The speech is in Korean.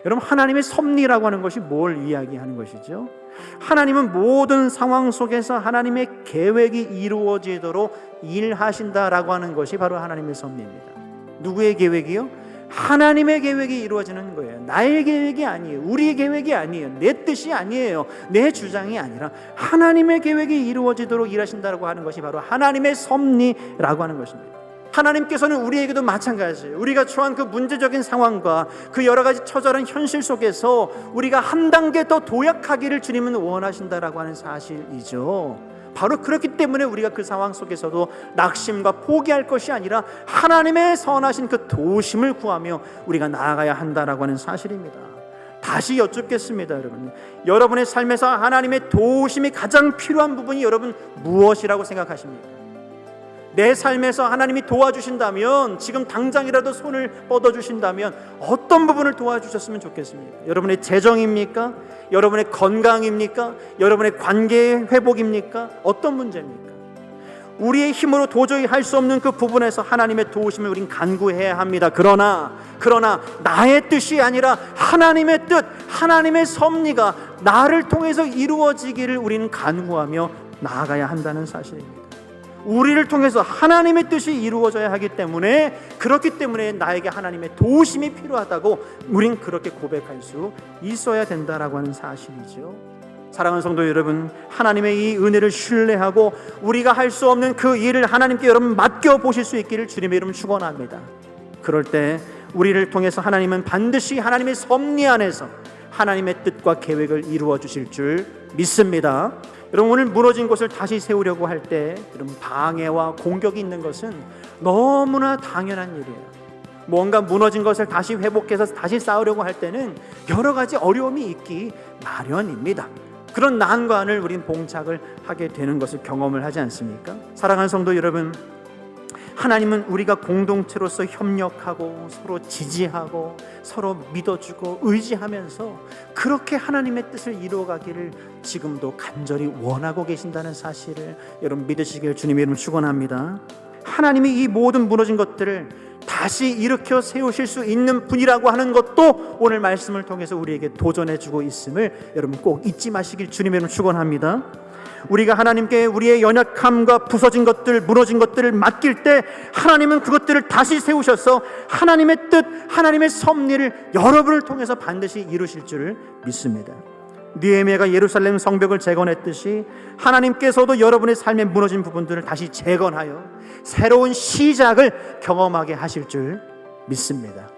여러분, 하나님의 섭리라고 하는 것이 뭘 이야기하는 것이죠? 하나님은 모든 상황 속에서 하나님의 계획이 이루어지도록 일하신다라고 하는 것이 바로 하나님의 섭리입니다. 누구의 계획이요? 하나님의 계획이 이루어지는 거예요. 나의 계획이 아니에요. 우리의 계획이 아니에요. 내 뜻이 아니에요. 내 주장이 아니라 하나님의 계획이 이루어지도록 일하신다라고 하는 것이 바로 하나님의 섭리라고 하는 것입니다. 하나님께서는 우리에게도 마찬가지예요. 우리가 처한 그 문제적인 상황과 그 여러 가지 처절한 현실 속에서 우리가 한 단계 더 도약하기를 주님은 원하신다라고 하는 사실이죠. 바로 그렇기 때문에 우리가 그 상황 속에서도 낙심과 포기할 것이 아니라 하나님의 선하신 그 도심을 구하며 우리가 나아가야 한다라고 하는 사실입니다. 다시 여쭙겠습니다. 여러분의 삶에서 하나님의 도심이 가장 필요한 부분이 여러분 무엇이라고 생각하십니까? 내 삶에서 하나님이 도와주신다면, 지금 당장이라도 손을 뻗어주신다면 어떤 부분을 도와주셨으면 좋겠습니까? 여러분의 재정입니까? 여러분의 건강입니까? 여러분의 관계의 회복입니까? 어떤 문제입니까? 우리의 힘으로 도저히 할 수 없는 그 부분에서 하나님의 도우심을 우린 간구해야 합니다. 그러나 나의 뜻이 아니라 하나님의 뜻, 하나님의 섭리가 나를 통해서 이루어지기를 우리는 간구하며 나아가야 한다는 사실입니다. 우리를 통해서 하나님의 뜻이 이루어져야 하기 때문에, 그렇기 때문에 나에게 하나님의 도우심이 필요하다고 우린 그렇게 고백할 수 있어야 된다라고 하는 사실이죠. 사랑하는 성도 여러분, 하나님의 이 은혜를 신뢰하고 우리가 할 수 없는 그 일을 하나님께 여러분 맡겨보실 수 있기를 주님의 이름 축원합니다. 그럴 때 우리를 통해서 하나님은 반드시 하나님의 섭리 안에서 하나님의 뜻과 계획을 이루어 주실 줄 믿습니다. 여러분, 오늘 무너진 곳을 다시 세우려고 할 때 여러분, 방해와 공격이 있는 것은 너무나 당연한 일이에요. 뭔가 무너진 것을 다시 회복해서 다시 쌓으려고 할 때는 여러 가지 어려움이 있기 마련입니다. 그런 난관을 우린 봉착을 하게 되는 것을 경험을 하지 않습니까? 사랑하는 성도 여러분, 하나님은 우리가 공동체로서 협력하고 서로 지지하고 서로 믿어주고 의지하면서 그렇게 하나님의 뜻을 이루어가기를 지금도 간절히 원하고 계신다는 사실을 여러분 믿으시길 주님의 이름으로 축원합니다. 하나님이 이 모든 무너진 것들을 다시 일으켜 세우실 수 있는 분이라고 하는 것도 오늘 말씀을 통해서 우리에게 도전해주고 있음을 여러분 꼭 잊지 마시길 주님의 이름으로 축원합니다. 우리가 하나님께 우리의 연약함과 부서진 것들, 무너진 것들을 맡길 때 하나님은 그것들을 다시 세우셔서 하나님의 뜻, 하나님의 섭리를 여러분을 통해서 반드시 이루실 줄을 믿습니다. 느헤미야가 예루살렘 성벽을 재건했듯이 하나님께서도 여러분의 삶에 무너진 부분들을 다시 재건하여 새로운 시작을 경험하게 하실 줄 믿습니다.